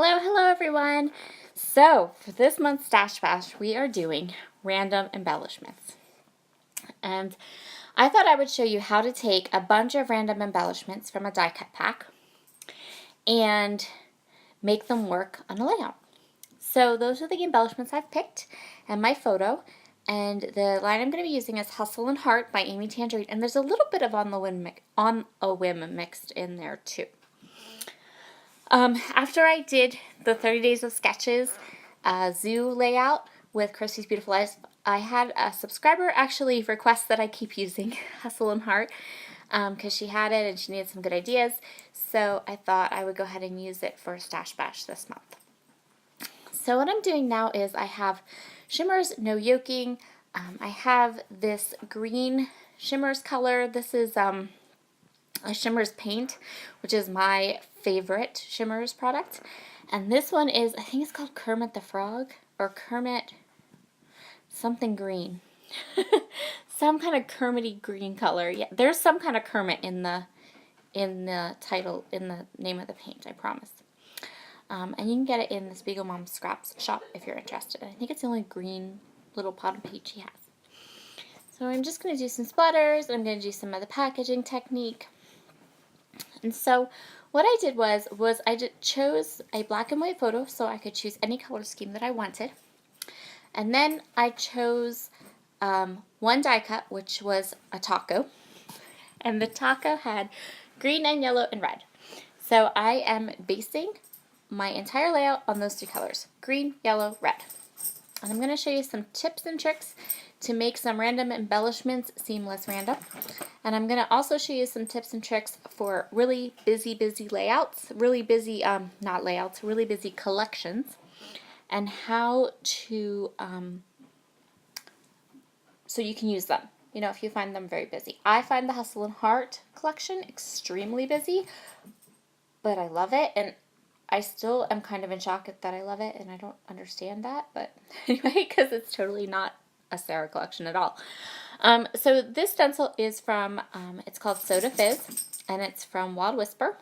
Hello everyone. So for this month's Stash Bash, we are doing random embellishments. And I thought I would show you how to take a bunch of random embellishments from a die cut pack and make them work on a layout. So those are the embellishments I've picked and my photo. And the line I'm going to be using is Hustle and Heart by Amy Tangerine. And there's a little bit of On a Whim mixed in there too. After I did the 30 Days of Sketches zoo layout with Christy's Beautiful Life, I had a subscriber actually request that I keep using Hustle and Heart because she had it and she needed some good ideas. So I thought I would go ahead and use it for Stash Bash this month. So what I'm doing now is I have shimmers, no yoking. I have this green shimmers color. This is a Shimmers paint, which is my favorite Shimmers product. And this one is, I think it's called Kermit the Frog or Kermit something green. Some kind of Kermity green color. Yeah, there's some kind of Kermit in the title, in the name of the paint, I promise. And you can get it in the Spiegel Mom Scraps shop if you're interested. I think it's the only green little pot of peach he has. So I'm just going to do some splatters. I'm going to do some of the packaging technique. And so what I did was I chose a black and white photo so I could choose any color scheme that I wanted. And then I chose one die cut, which was a taco. And the taco had green and yellow and red. So I am basing my entire layout on those three colors, green, yellow, red. And I'm going to show you some tips and tricks to make some random embellishments seem less random. And I'm going to also show you some tips and tricks for really busy layouts, really busy, not layouts, really busy collections, and how to, so you can use them, you know, if you find them very busy. I find the Hustle and Heart collection extremely busy, but I love it, and I still am kind of in shock that I love it, and I don't understand that, but anyway, because it's totally not a Sara collection at all. So this stencil is from, it's called Soda Fizz, and it's from Wild Whisper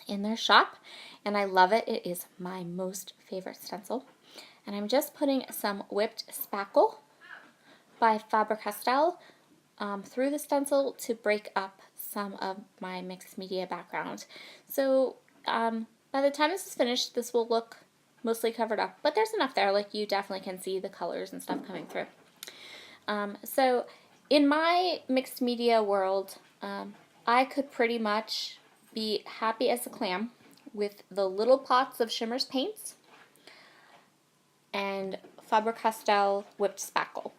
in their shop, and I love it. It is my most favorite stencil. And I'm just putting some whipped spackle by Faber-Castell through the stencil to break up some of my mixed media background. So by the time this is finished, this will look mostly covered up, but there's enough there, like you definitely can see the colors and stuff coming through. So in my mixed media world, I could pretty much be happy as a clam with the little pots of Shimmers paints and Faber-Castell whipped spackle.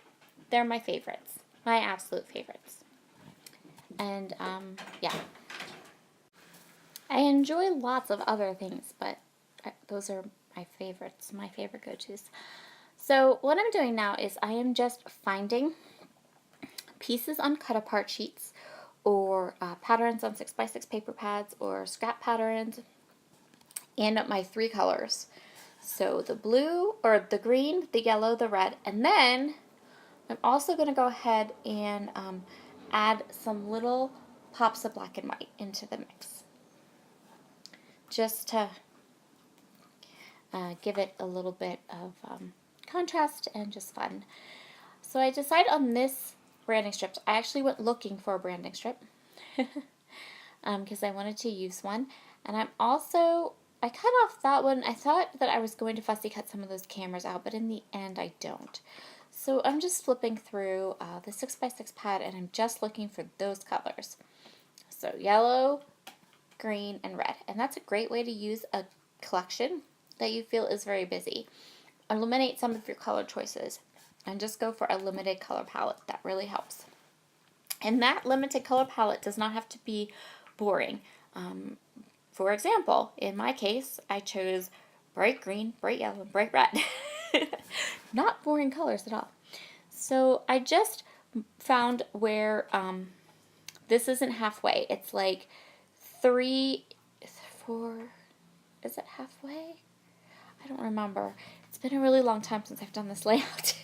They're my favorites, my absolute favorites. And yeah, I enjoy lots of other things, but those are my favorites, my favorite go-tos. So what I'm doing now is I am just finding pieces on cut-apart sheets or patterns on 6x6 paper pads or scrap patterns and my three colors. So the blue, or the green, the yellow, the red, and then I'm also going to go ahead and add some little pops of black and white into the mix, just to give it a little bit of contrast and just fun. So I decided on this branding strip. I actually went looking for a branding strip because I wanted to use one. And I cut off that one. I thought that I was going to fussy cut some of those cameras out, but in the end I don't. So I'm just flipping through the 6x6 pad and I'm just looking for those colors. So yellow, green, and red. And that's a great way to use a collection that you feel is very busy. Eliminate some of your color choices and just go for a limited color palette. That really helps. And that limited color palette does not have to be boring. For example, in my case, I chose bright green, bright yellow, and bright red. Not boring colors at all. So I just found where this isn't halfway. It's like 3, 4, is it halfway? I don't remember. It's been a really long time since I've done this layout.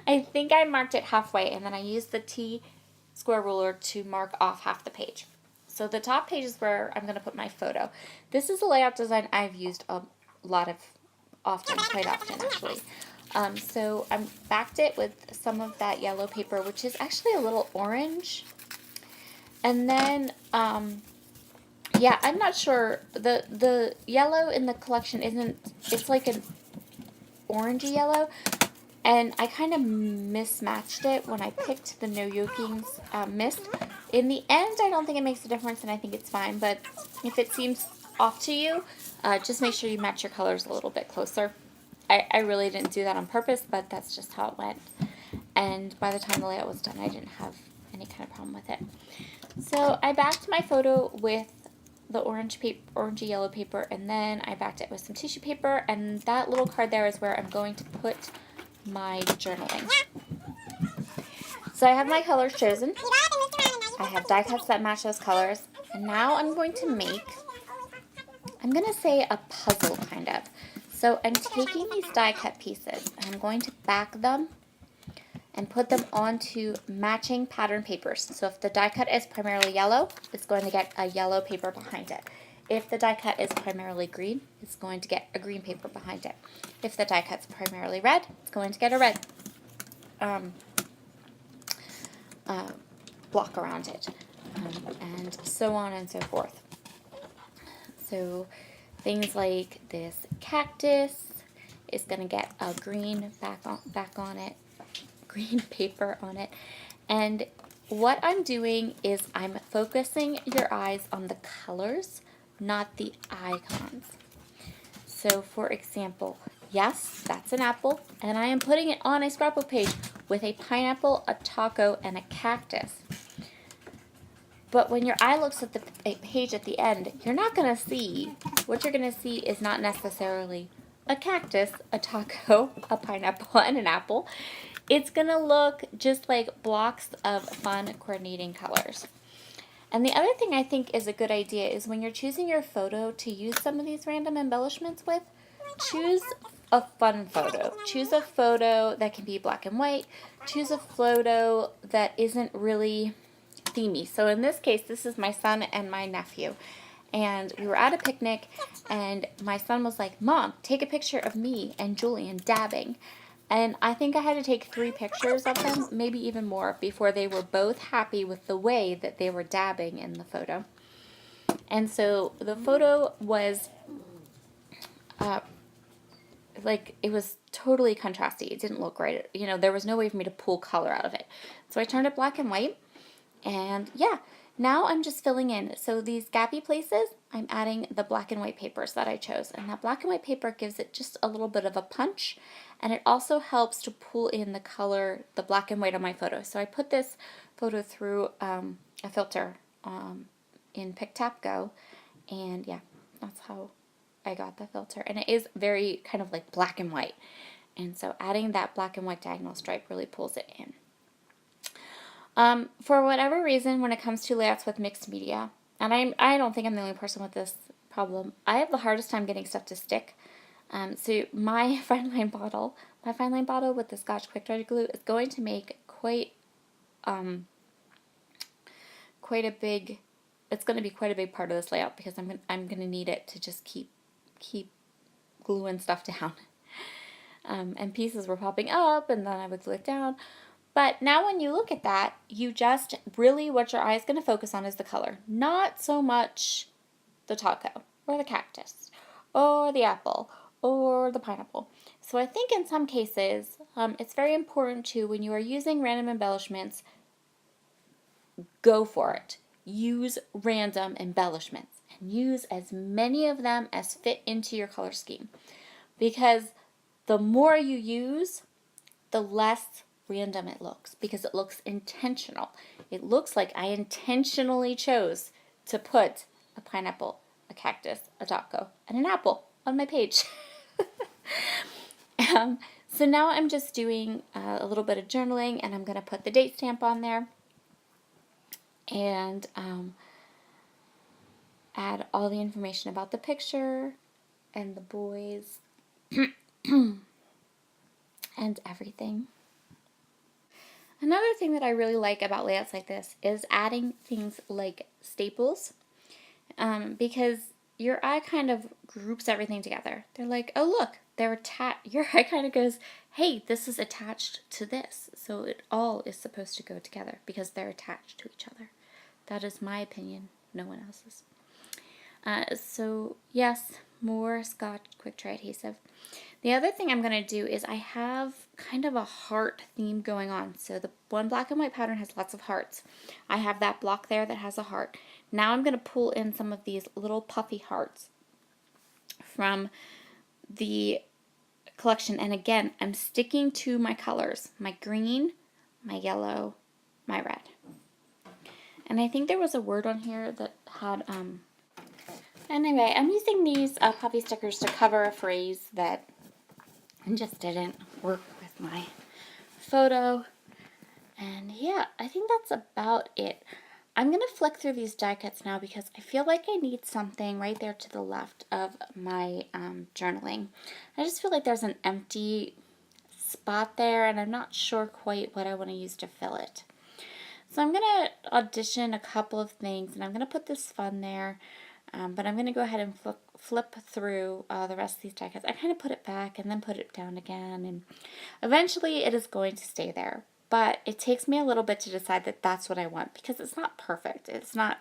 I think I marked it halfway, and then I used the T-square ruler to mark off half the page. So the top page is where I'm going to put my photo. This is a layout design I've used quite often actually. So I backed it with some of that yellow paper, which is actually a little orange. And then, yeah, I'm not sure. The yellow in the collection it's like an orangey yellow. And I kind of mismatched it when I picked the No Yokings mist. In the end, I don't think it makes a difference, and I think it's fine. But if it seems off to you, just make sure you match your colors a little bit closer. I really didn't do that on purpose, but that's just how it went. And by the time the layout was done, I didn't have any kind of problem with it. So I backed my photo with the orangey yellow paper, and then I backed it with some tissue paper, and that little card there is where I'm going to put my journaling. So I have my colors chosen. I have die cuts that match those colors. And now I'm going to make, I'm going to say a puzzle kind of. So I'm taking these die cut pieces and I'm going to back them and put them onto matching pattern papers. So if the die cut is primarily yellow, it's going to get a yellow paper behind it. If the die cut is primarily green, it's going to get a green paper behind it. If the die cut's primarily red, it's going to get a red block around it, and so on and so forth. So things like this cactus is going to get a green back on it, green paper on it. And what I'm doing is I'm focusing your eyes on the colors, not the icons. So for example, yes, that's an apple, and I am putting it on a scrapbook page with a pineapple, a taco, and a cactus. But when your eye looks at the page at the end, you're not going to see, what you're going to see is not necessarily a cactus, a taco, a pineapple, and an apple. It's going to look just like blocks of fun coordinating colors. And the other thing I think is a good idea is when you're choosing your photo to use some of these random embellishments with, choose a fun photo. Choose a photo that can be black and white. Choose a photo that isn't really themey. So in this case, this is my son and my nephew. And we were at a picnic, and my son was like, "Mom, take a picture of me and Julian dabbing." And I think I had to take 3 pictures of them, maybe even more, before they were both happy with the way that they were dabbing in the photo. And so the photo was like, it was totally contrasty. It didn't look right. You know, there was no way for me to pull color out of it. So I turned it black and white. And yeah, now I'm just filling in. So these gappy places, I'm adding the black and white papers that I chose. And that black and white paper gives it just a little bit of a punch. And it also helps to pull in the color, the black and white on my photo. So I put this photo through a filter in PicTapGo. And yeah, that's how I got the filter. And it is very kind of like black and white. And so adding that black and white diagonal stripe really pulls it in. For whatever reason, when it comes to layouts with mixed media, and I don't think I'm the only person with this problem, I have the hardest time getting stuff to stick. So my fine line bottle with the Scotch Quick Dry glue is going to make quite a big. It's going to be quite a big part of this layout because I'm going to need it to just keep gluing stuff down. And pieces were popping up, and then I would glue it down. But now when you look at that, you just really, what your eye is going to focus on is the color. Not so much the taco, or the cactus, or the apple, or the pineapple. So I think in some cases, it's very important to, when you are using random embellishments, go for it. Use random embellishments, and use as many of them as fit into your color scheme. Because the more you use, the less random it looks, because it looks intentional. It looks like I intentionally chose to put a pineapple, a cactus, a taco, and an apple on my page. So now I'm just doing a little bit of journaling, and I'm going to put the date stamp on there and add all the information about the picture and the boys and everything. Another thing that I really like about layouts like this is adding things like staples, because your eye kind of groups everything together. They're like, oh look, they're attached. Your eye kind of goes, hey, this is attached to this. So it all is supposed to go together because they're attached to each other. That is my opinion, no one else's. So yes, more Scotch Quick Dry adhesive. The other thing I'm going to do is I have kind of a heart theme going on. So the one black and white pattern has lots of hearts. I have that block there that has a heart. Now I'm going to pull in some of these little puffy hearts from the collection. And again, I'm sticking to my colors, my green, my yellow, my red. And I think there was a word on here that had, anyway, I'm using these puffy stickers to cover a phrase that just didn't work with my photo. And yeah, I think that's about it. I'm going to flick through these die cuts now because I feel like I need something right there to the left of my journaling. I just feel like there's an empty spot there and I'm not sure quite what I want to use to fill it. So I'm going to audition a couple of things and I'm going to put this fun there. But I'm going to go ahead and flip through the rest of these die cuts. I kind of put it back and then put it down again, and eventually it is going to stay there. But it takes me a little bit to decide that that's what I want because it's not perfect. It's not,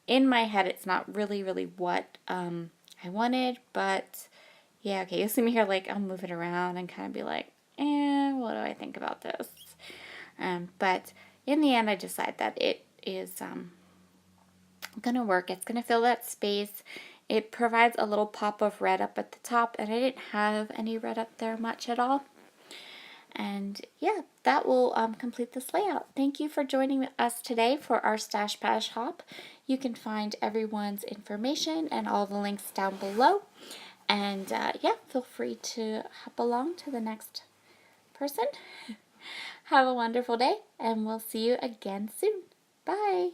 in my head, it's not really what I wanted. But yeah, okay, you'll see me here, like, I'll move it around and kind of be like, what do I think about this? But in the end, I decide that it is gonna work. It's gonna fill that space. It provides a little pop of red up at the top, and I didn't have any red up there much at all. And yeah, that will complete this layout. Thank you for joining us today for our Stash Bash hop. You can find everyone's information and all the links down below. And yeah, feel free to hop along to the next person. Have a wonderful day, and we'll see you again soon. Bye.